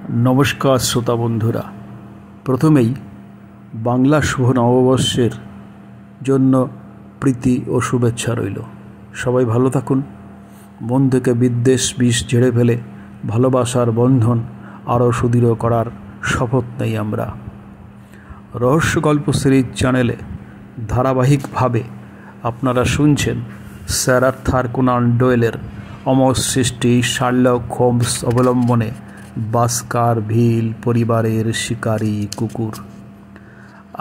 नमस्कार श्रोता बंधुरा प्रथमेই बांगला शुभ नवबर्षेर जन्य प्रीति और शुभेच्छा रइल। सबाई भालो थाकुन। मन थेके विद्वेष विष झेड़े फेले भालोबासार बंधन आरो सुदृढ़ करार शपथ नेই आमरा। रहस्य गल्प सिरिज चैनेले धाराबाहिकभावे आपनारा शुनছেন স্যার আর্থার কোনান ডয়েলের अमर सृष्टि शार्लक होम्स अवलम्बने बास्कारभिल परिवारेर शिकारी कुकुर।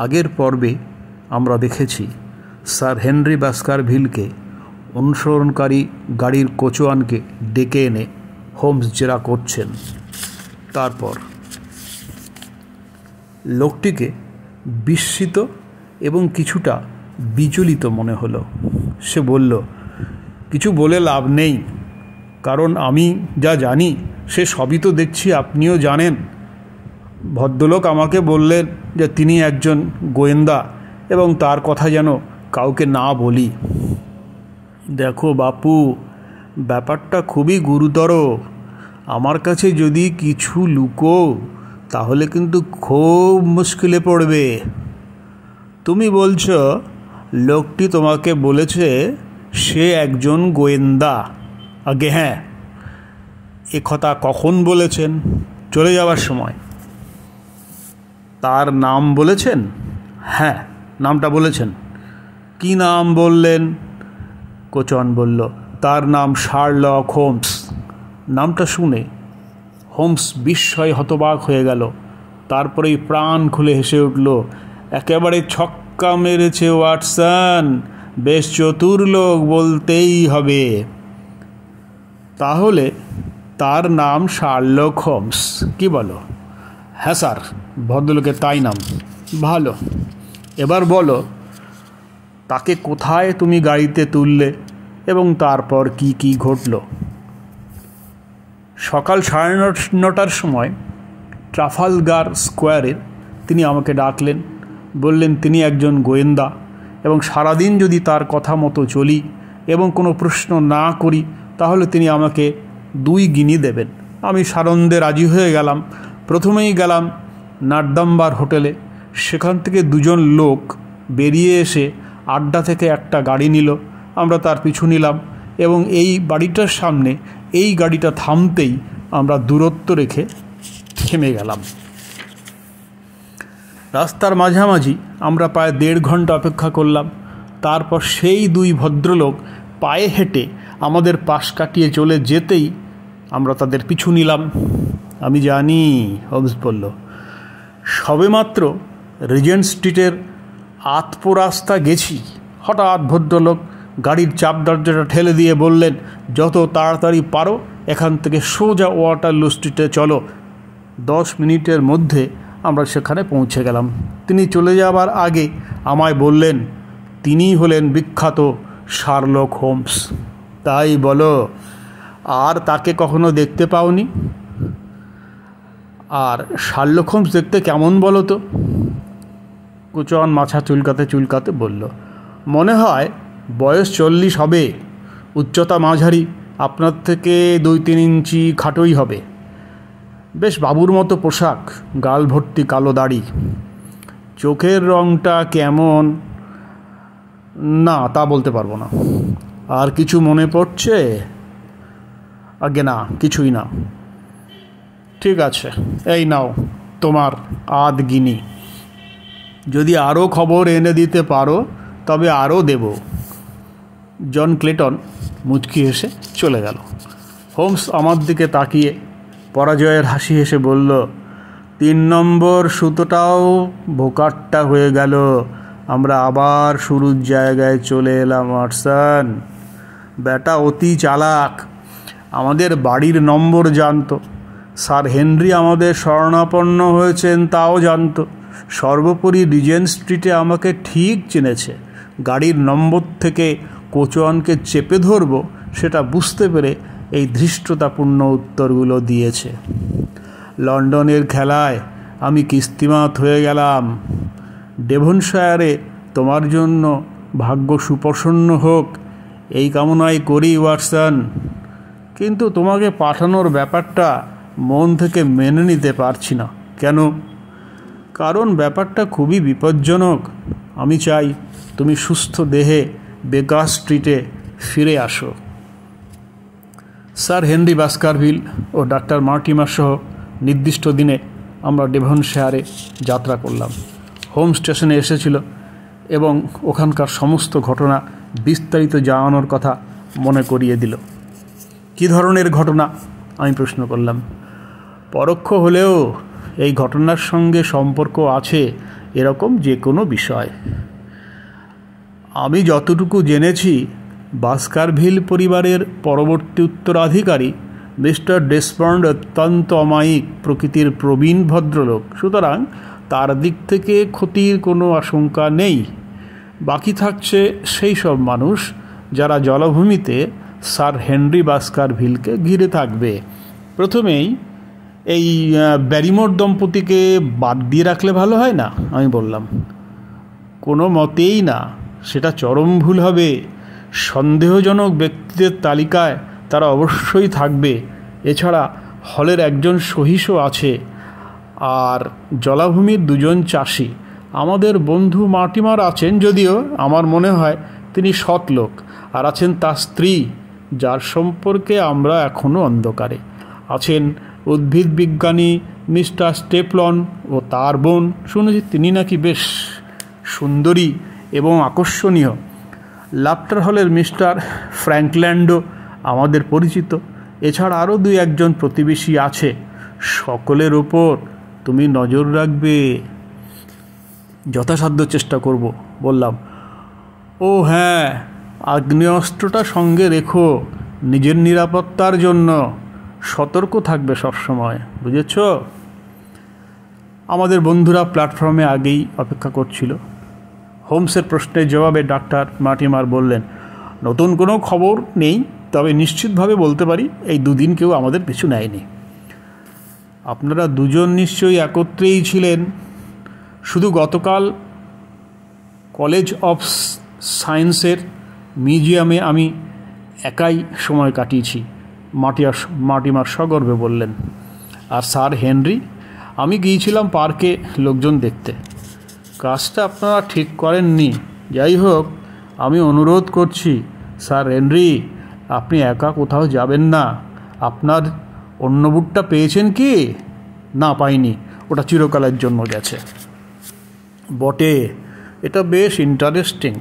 आगेर पर्वे आमरा देखेছি सर हेनरी बास्कारभिलके अनुसरणकारी गाड़ीर कोचोयानके डेके एने होम्स जेरा करছেন। तारपर लोकटिके विस्मित एवं किछुटा विचलित मने हलो। से बोलल, किछु बोले लाभ नेই, कारण आमी जा जानी से सबই तो देखছি আপনিও জানেন। ভদ্রলোক আমাকে বললেন যে তিনি একজন গোয়েন্দা এবং তার কথা যেন কাউকে না বলি। দেখো বাপু, ব্যাপারটা খুবই গুরুতর। আমার কাছে যদি কিছু লুকো তাহলে কিন্তু খুব মুশকিলে পড়বে। তুমি বলছো লোকটি তোমাকে বলেছে সে একজন গোয়েন্দা? আগে হ্যাঁ, এ কথা কখন বলেছেন? চলে যাওয়ার সময়। তার নাম বলেছেন? হ্যাঁ, নামটা বলেছেন। কি নাম বললেন? কোচন বলল, তার নাম শার্লক হোমস। নামটা শুনে হোমস বিস্ময়ে হতবাক হয়ে গেল। তারপরেই প্রাণ খুলে হেসে উঠল। একেবারে ছক্কা মেরেছে ওয়াটসন, বেশ চতুর লোক বলতেই হবে। তাহলে তার নাম শার্লক হোমস, কি বলো? হ্যাঁ স্যার, ভদ্রলোকের তাই নাম। ভালো, এবার বলো তাকে কোথায় তুমি গাড়িতে তুললে এবং তারপর কি কি ঘটল? সকাল 9:30টার সময় ট্রাফালগার স্কোয়ারে তিনি আমাকে ডাকলেন। বললেন তিনি একজন গোয়েন্দা এবং সারাদিন যদি তার কথা মতো চলি এবং কোনো প্রশ্ন না করি তাহলে তিনি আমাকে 2 গিনি দেবেন। আমি সানন্দে রাজি হয়ে গেলাম। প্রথমেই গেলাম নাটদাম্বার হোটেলে। সেখান থেকে 2জন লোক বেরিয়ে এসে আড্ডা থেকে একটা গাড়ি নিল। আমরা তার পিছু নিলাম এবং এই বাড়িটার সামনে এই গাড়িটা থামতেই আমরা দূরত্ব রেখে থেমে গেলাম। রাস্তার মাঝামাঝি আমরা প্রায় 1.5 ঘন্টা অপেক্ষা করলাম। তারপর সেই 2 ভদ্রলোক পায়ে হেঁটে আমাদের পাশ কাটিয়ে চলে যেতেই আমরা তাদের পিছু নিলাম। আমি জানি, হোমস বলল, সবেমাত্র রিজেন্ট স্ট্রিটের আতপো রাস্তা গেছি, হঠাৎ ভদ্রলোক গাড়ির চাপ দরজাটা ঠেলে দিয়ে বললেন, যত তাড়াতাড়ি পারো এখান থেকে সোজা ওয়াটারলু স্ট্রিটে চলো। 10 মিনিটের মধ্যে আমরা সেখানে পৌঁছে গেলাম। তিনি চলে যাবার আগে আমায় বললেন, তিনিই হলেন বিখ্যাত শার্লক হোমস। তাই বলো, আর তাকে কখনো দেখতে পাওনি? আর শার্লক হোমস দেখতে কেমন বলো তো? কোচন মাথা চুলকাতে চুলকাতে বলল, মনে হয় বয়স 40 হবে, উচ্চতা মাঝারি, আপনার থেকে 2-3 ইঞ্চি খাটোই হবে। বেশ বাবুর মতো পোশাক, গাল ভর্তি কালো দাড়ি। চোখের রঙটা কেমন? না, তা বলতে পারবো না। আর কিছু মনে পড়ছে? আগে না, কিছুই না। ঠিক আছে, এই নাও তোমার 8 গিনি। যদি আরও খবর এনে দিতে পারো তবে আরও দেব। জন ক্লেটন মুচকি হেসে চলে গেল। হোমস আমার দিকে তাকিয়ে পরাজয়ের হাসি হেসে বলল, 3 নম্বর সুতোটাও ভোকাট্টা হয়ে গেল। আমরা আবার শুরুর জায়গায় চলে এলাম। ওয়াটসন ব্যাটা অতি চালাক, আমাদের বাড়ির নম্বর জানতো। স্যার হেনরি আমাদের শরণাপন্ন হয়েছেন তাও জানতো। সর্বোপরি রিজেন্ট স্ট্রিটে আমাকে ঠিক চিনেছে। গাড়ির নম্বর থেকে কোচোয়ানকে চেপে ধরবো সেটা বুঝতে পেরে এই ধৃষ্টতাপূর্ণ উত্তরগুলো দিয়েছে। লন্ডনের খেলায় আমি কিস্তিমাত হয়ে গেলাম। ডেভনশায়ারে তোমার জন্য ভাগ্য সুপ্রসন্ন হোক এই কামনাই করি ওয়াটসন। কিন্তু তোমাকে পাঠানোর ব্যাপারটা মন থেকে মেনে নিতে পারছি না। কেন? কারণ ব্যাপারটা খুবই বিপজ্জনক। আমি চাই তুমি সুস্থ দেহে বেকার স্ট্রিটে ফিরে আসো। স্যার হেনরি বাস্কারভিল ও ডাক্তার মার্টিমার সহ নির্দিষ্ট দিনে আমরা ডেভনশায়ারে যাত্রা করলাম। হোম স্টেশনে এসেছিল এবং ওখানকার সমস্ত ঘটনা বিস্তারিত জানানোর কথা মনে করিয়ে দিল। কী ধরনের ঘটনা? আমি প্রশ্ন করলাম। পরোক্ষ হলেও এই ঘটনার সঙ্গে সম্পর্ক আছে এরকম যে কোনো বিষয়। আমি যতটুকু জেনেছি, বাস্কারভিল পরিবারের পরবর্তী উত্তরাধিকারী মিস্টার ডেসমন্ড অত্যন্ত অমায়িক প্রকৃতির প্রবীণ ভদ্রলোক, সুতরাং তার দিক থেকে ক্ষতির কোনো আশঙ্কা নেই। বাকি থাকছে সেই সব মানুষ যারা জলাভূমিতে স্যার হেনরি বাস্কারভিলকে ঘিরে থাকবে। প্রথমেই এই ব্যারিমোর দম্পতিকে বাদ দিয়ে রাখলে ভালো হয় না? আমি বললাম। কোনো মতেই না, সেটা চরম ভুল হবে। সন্দেহজনক ব্যক্তিদের তালিকায় তারা অবশ্যই থাকবে। এছাড়া হলের একজন সহিসও আছে, আর জলাভূমির দুজন চাষি। আমাদের বন্ধু মার্টিমার আছেন, যদিও আমার মনে হয় তিনি সৎ লোক, আর আছেন তার স্ত্রী, যার সম্পর্কে আমরা এখনও অন্ধকারে। আছেন উদ্ভিদ বিজ্ঞানী মিস্টার স্টেপলন ও তার বোন। শুনেছি তিনি নাকি বেশ সুন্দরী এবং আকর্ষণীয়। লাফটার হলের মিস্টার ফ্র্যাঙ্কল্যান্ডও আমাদের পরিচিত। এছাড়া আরও দুই একজন প্রতিবেশী আছে। সকলের ওপর তুমি নজর রাখবে। যথাসাধ্য চেষ্টা করব, বললাম। ও হ্যাঁ, আগ্নেয়াস্ত্রটা সঙ্গে রেখো, নিজের নিরাপত্তার জন্য সতর্ক থাকবে সবসময়, বুঝেছ? আমাদের বন্ধুরা প্ল্যাটফর্মে আগেই অপেক্ষা করছিল। হোমসের প্রশ্নের জবাবে ডাক্তার মার্টিমার বললেন, নতুন কোনো খবর নেই, তবে নিশ্চিতভাবে বলতে পারি এই দুদিন কেউ আমাদের পিছু নেয়নি। আপনারা দুজন নিশ্চয়ই একত্রেই ছিলেন। শুধু গতকাল কলেজ অফ সায়েন্সের মিউজিয়ামে আমি একাই সময় কাটিয়েছি, মার্টিমার সগর্বে বললেন। আর স্যার হেনরি? আমি গিয়েছিলাম পার্কে লোকজন দেখতে। কাজটা আপনারা ঠিক করেননি। যাই হোক, আমি অনুরোধ করছি স্যার হেনরি, আপনি একা কোথাও যাবেন না। আপনার অন্য বুটটা পেয়েছেন কি? না, পাইনি, ওটা চিরকালের জন্য গেছে। বটে, এটা বেশ ইন্টারেস্টিং।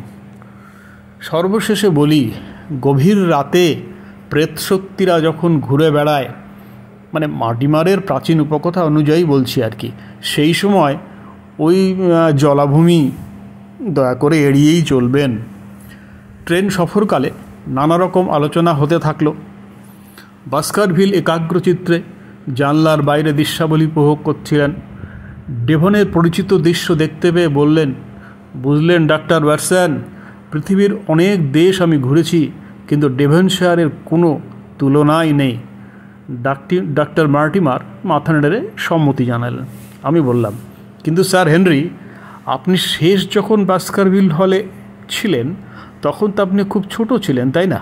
সর্বশেষে বলি, গভীর রাতে প্রেতশক্তিরা যখন ঘুরে বেড়ায়, মানে মার্টিমারের প্রাচীন উপকথা অনুযায়ী বলছি আর কি, সেই সময় ওই জলাভূমি দয়া করে এড়িয়েই চলবেন। ট্রেন সফরকালে নানা রকম আলোচনা হতে থাকলো। বাস্কারভিল একাগ্রচিত্রে জানলার বাইরে দৃশ্যাবলী উপভোগ করছিলেন। ডেভনের পরিচিত দৃশ্য দেখতে পেয়ে বললেন, বুঝলেন ডাক্তার ওয়াটসন, পৃথিবীর অনেক দেশ আমি ঘুরেছি, কিন্তু ডেভনশায়ারের কোনো তুলনাই নেই। ডাক্তার মার্টিমার মাথা নেড়ে সম্মতি জানালেন। আমি বললাম, কিন্তু স্যার হেনরি, আপনি শেষ যখন বাস্কারভিল হলে ছিলেন তখন তো আপনি খুব ছোট ছিলেন, তাই না?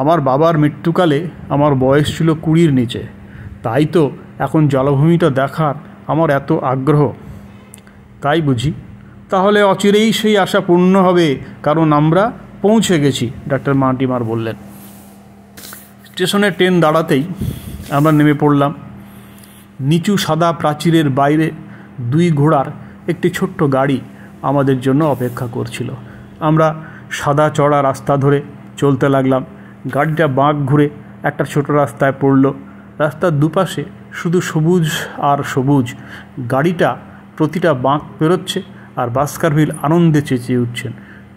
আমার বাবার মৃত্যুকালে আমার বয়স ছিল 20-র নিচে। তাই তো এখন জলাভূমিটা দেখার আমার এত আগ্রহ। তাই বুঝি? তাহলে অচিরেই সেই আশা পূর্ণ হবে, কারণ আমরা পৌঁছে গেছি, ডাক্তার মার্টিমার বললেন। স্টেশনে ট্রেন দাঁড়াতেই আমরা নেমে পড়লাম। নিচু সাদা প্রাচীরের বাইরে 2 ঘোড়ার একটি ছোট্ট গাড়ি আমাদের জন্য অপেক্ষা করছিল। আমরা সাদা চড়া রাস্তা ধরে চলতে লাগলাম। গাড়িটা বাঁক ঘুরে একটা ছোট রাস্তায় পড়ল। রাস্তার দুপাশে শুধু সবুজ আর সবুজ। গাড়িটা প্রতিটা বাঁক পেরোচ্ছে আর বাস্কারভিল আনন্দে চেঁচিয়ে উঠছেন।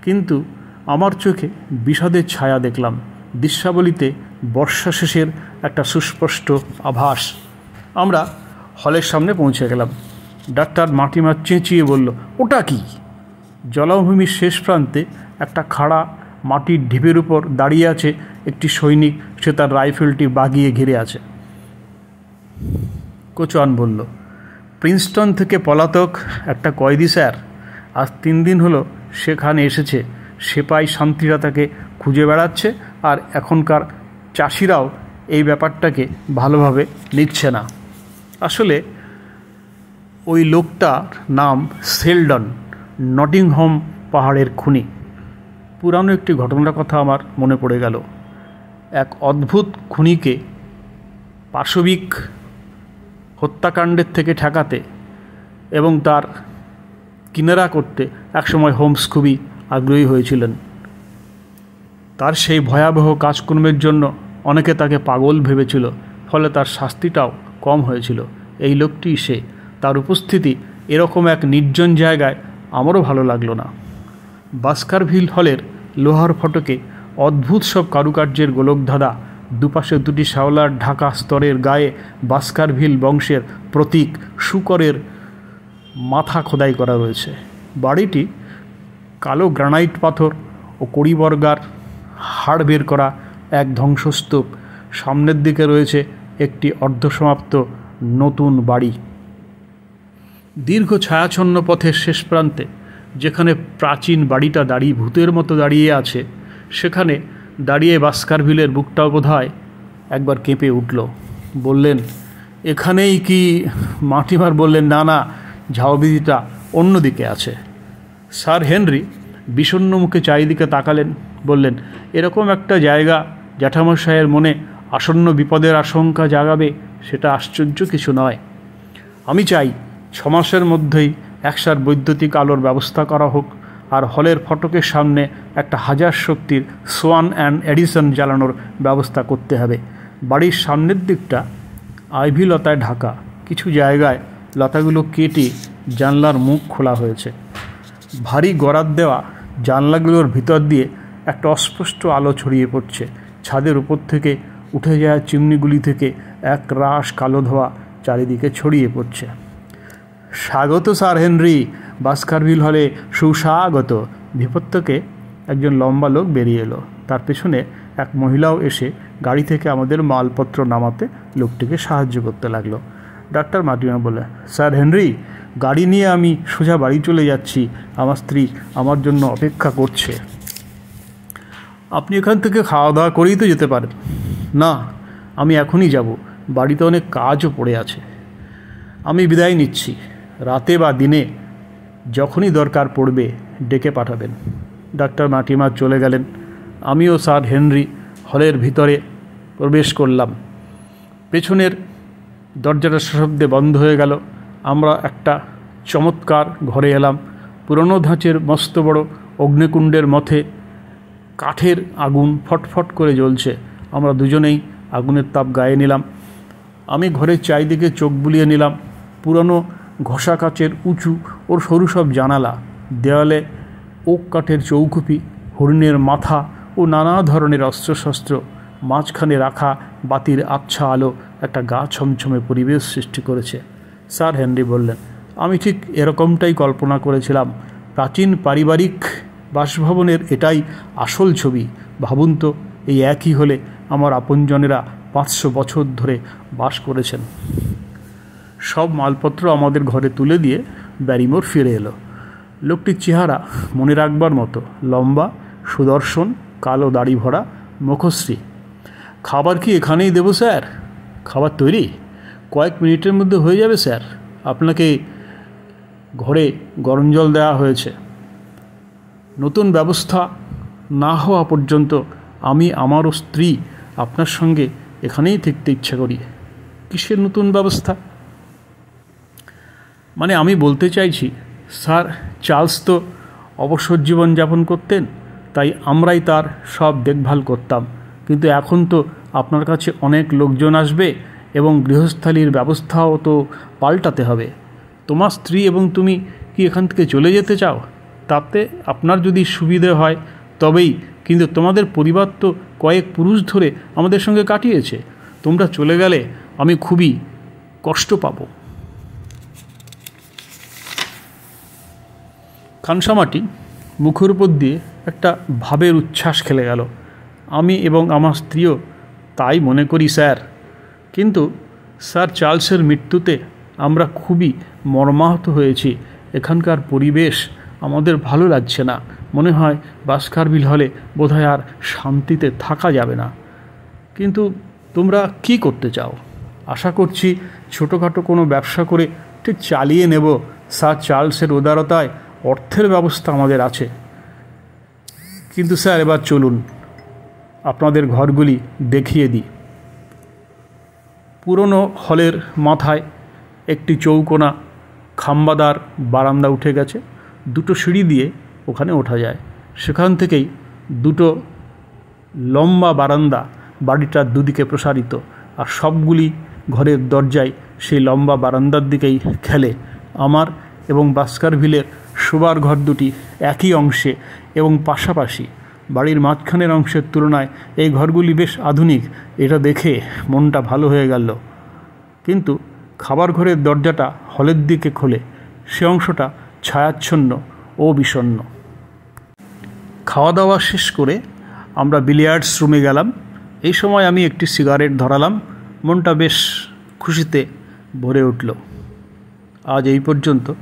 কিন্তু আমার চোখে বিষাদের ছায়া দেখলাম। দৃশ্যাবলীতে বর্ষা শেষের একটা সুস্পষ্ট আভাস। আমরা হলের সামনে পৌঁছে গেলাম। ডাক্তার মার্টিমার চেঁচিয়ে বলল, ওটা কি? জলাভূমির শেষ প্রান্তে একটা খাড়া মাটির ঢিপের উপর দাঁড়িয়ে আছে একটি সৈনিক। সে তার রাইফেলটি বাগিয়ে ঘিরে আছে। কোচওয়ান বলল, প্রিন্সটন থেকে পলাতক একটা কয়েদি স্যার। আজ 3 দিন হলো সেখানে এসেছে। সেপাই শান্তিরা তাকে খুঁজে বেড়াচ্ছে, আর এখনকার চাষিরাও এই ব্যাপারটাকে ভালোভাবে নিচ্ছে না। আসলে ওই লোকটার নাম সেলডন, নটিংহ্যাম পাহাড়ের খুনি। পুরানো একটি ঘটনার কথা আমার মনে পড়ে গেল। এক অদ্ভুত খুনিকে পাশবিক হত্যাকাণ্ডের থেকে ঠেকাতে এবং তার কিনারা করতে একসময় হোমস খুবই আগ্রহী হয়েছিলেন। তার সেই ভয়াবহ কাজকর্মের জন্য অনেকে তাকে পাগল ভেবেছিল, ফলে তার শাস্তিটাও কম হয়েছিল। এই লোকটি সে। তার উপস্থিতি এরকম এক নির্জন জায়গায় আমারও ভালো লাগলো না। বাস্কারভিল হলের লোহার ফটকে অদ্ভুত সব কারুকার্যের গোলকধাঁধা, দুপাশে দুটি শ্যাওলার ঢাকা স্তরের গায়ে বাস্কারভিল বংশের প্রতীক শূকরের মাথা খোদাই করা রয়েছে। বাড়িটি কালো গ্রানাইট পাথর ও কড়িবর্গার হাড় বের করা এক ধ্বংসস্তূপ। সামনের দিকে রয়েছে একটি অর্ধসমাপ্ত নতুন বাড়ি। দীর্ঘ ছায়াচ্ছন্ন পথের শেষ প্রান্তে যেখানে প্রাচীন বাড়িটা দাঁড়িয়ে ভূতের মতো দাঁড়িয়ে আছে, সেখানে দাঁড়িয়ে বাস্কারভিলের বুকটাও বোধহয় একবার কেঁপে উঠল। বললেন, এখানেই কি? মাটিমার বললেন, না না, ঝাউবিদিটা অন্যদিকে আছে। স্যার হেনরি বিষণ্ণ মুখে চারিদিকে তাকালেন, বললেন, এরকম একটা জায়গা জ্যাঠামশাইয়ের মনে আসন্ন বিপদের আশঙ্কা জাগাবে, সেটা আশ্চর্য কিছু নয়। আমি চাই 6 মাসের মধ্যেই একসার বৈদ্যুতিক আলোর ব্যবস্থা করা হোক, আর হলের ফটকের সামনে একটা 1000 শক্তির সোয়ান অ্যান্ড এডিসন জ্বালানোর ব্যবস্থা করতে হবে। বাড়ির সামনের দিকটা আইভি লতায় ঢাকা, কিছু জায়গায় লতাগুলো কেটে জানলার মুখ খোলা হয়েছে। ভারী গরাদ দেওয়া জানলাগুলোর ভিতর দিয়ে একটা অস্পষ্ট আলো ছড়িয়ে পড়ছে। ছাদের উপর থেকে উঠে যাওয়া চিমনিগুলি থেকে এক রাশ কালো ধোঁয়া চারিদিকে ছড়িয়ে পড়ছে। স্বাগত স্যার হেনরি, বাস্কারভিল হলে সুস্বাগত। ভিতর থেকে একজন লম্বা লোক বেরিয়ে এলো। তার পেছনে এক মহিলাও এসে গাড়ি থেকে আমাদের মালপত্র নামাতে লোকটিকে সাহায্য করতে লাগলো। ডাক্তার মার্টিমার বলে, স্যার হেনরি, গাড়ি নিয়ে আমি সোজা বাড়ি চলে যাচ্ছি। আমার স্ত্রী আমার জন্য অপেক্ষা করছে। আপনি এখান থেকে খাওয়া দাওয়া করেই তো যেতে পারেন। না, আমি এখনই যাব, বাড়িতে অনেক কাজও পড়ে আছে। আমি বিদায় নিচ্ছি। রাতে বা দিনে যখনই দরকার পড়বে ডেকে পাঠাবেন। ডাক্তার মার্টিমার চলে গেলেন। আমিও স্যার হেনরি হলের ভিতরে প্রবেশ করলাম। পেছনের দরজাটা সশব্দে বন্ধ হয়ে গেল। আমরা একটা চমৎকার ঘরে এলাম। পুরনো ধাঁচের মস্ত বড় অগ্নিকুণ্ডের মধ্যে কাঠের আগুন ফটফট করে জ্বলছে। আমরা দুজনেই আগুনের তাপ গায়ে নিলাম। আমি ঘরের চারিদিকে চোখ বুলিয়ে নিলাম। পুরনো ঘষা কাচের উঁচু ওর সরু সব জানালা, দেওয়ালে ওক কাঠের চৌকুপি, হরিণের মাথা ও নানা ধরনের অস্ত্রশস্ত্র, মাঝখানে রাখা বাতির আবছা আলো একটা গা ছমছমে পরিবেশ সৃষ্টি করেছে। স্যার হেনরি বললেন, আমি ঠিক এরকমটাই কল্পনা করেছিলাম। প্রাচীন পারিবারিক বাসভবনের এটাই আসল ছবি। ভাবুন তো, এই একই হলে আমার আপনজনেরা 500 বছর ধরে বাস করেছেন। সব মালপত্র আমাদের ঘরে তুলে দিয়ে ব্যারিমোর ফিরে এলো। লোকটির চেহারা মনে রাখবার মতো, লম্বা, সুদর্শন, কালো দাড়ি ভরা, মুখশ্রী। খাবার কি এখানেই দেবো স্যার? খাবার তৈরি কয়েক মিনিটের মধ্যে হয়ে যাবে স্যার। আপনাকে ঘরে গরম জল দেওয়া হয়েছে। নতুন ব্যবস্থা না হওয়া পর্যন্ত আমি আমার ও স্ত্রী আপনার সঙ্গে এখানেই থাকতে ইচ্ছা করি। কিসের নতুন ব্যবস্থা? মানে আমি বলতে চাইছি, স্যার চার্লস তো অবসর জীবন যাপন করতেন, তাই আমরাই তার সব দেখভাল করতাম। কিন্তু এখন তো আপনার কাছে অনেক লোকজন আসবে এবং গৃহস্থালির ব্যবস্থাও তো পাল্টাতে হবে। তোমার স্ত্রী এবং তুমি কি এখান থেকে চলে যেতে চাও? তাতে আপনার যদি সুবিধে হয় তবেই, কিন্তু তোমাদের পরিবার তো কয়েক পুরুষ ধরে আমাদের সঙ্গে কাটিয়েছে। তোমরা চলে গেলে আমি খুবই কষ্ট পাব। খানসামাটি মুখের উপর দিয়ে একটা ভাবের উচ্ছ্বাস খেলে গেল। আমি এবং আমার স্ত্রীও তাই মনে করি স্যার। কিন্তু স্যার চার্লসের মৃত্যুতে আমরা খুবই মর্মাহত হয়েছি। এখানকার পরিবেশ আমাদের ভালো লাগছে না। মনে হয় বাস্কারভিল হলে বোধহয় আর শান্তিতে থাকা যাবে না। কিন্তু তোমরা কি করতে চাও? আশা করছি ছোটোখাটো কোনো ব্যবসা করে ঠিক চালিয়ে নেব। স্যার চার্লসের উদারতায় অর্থের ব্যবস্থা আমাদের আছে। কিন্তু স্যার এবার চলুন আপনাদের ঘরগুলি দেখিয়ে দিই। পুরনো হলের মাথায় একটি চৌকোনা খাম্বাদার বারান্দা উঠে গেছে। দুটো সিঁড়ি দিয়ে ওখানে ওঠা যায়। সেখান থেকেই দুটো লম্বা বারান্দা বাড়িটার দুদিকে প্রসারিত, আর সবগুলি ঘরের দরজায় সেই লম্বা বারান্দার দিকেই খেলে। আমার এবং বাস্কারভিলের শোবার ঘর দুটি একই অংশে এবং পাশাপাশি। বাড়ির মাঝখানের অংশের তুলনায় এই ঘরগুলি বেশ আধুনিক, এটা দেখে মনটা ভালো হয়ে গেল। কিন্তু খাবার ঘরের দরজাটা হলের দিকে খোলে, সে অংশটা ছায়াচ্ছন্ন ও বিষণ্ণ। খাওয়া দাওয়া শেষ করে আমরা বিলিয়ার্ডস রুমে গেলাম। এই সময় আমি একটি সিগারেট ধরালাম। মনটা বেশ খুশিতে ভরে উঠল। আজ এই পর্যন্ত।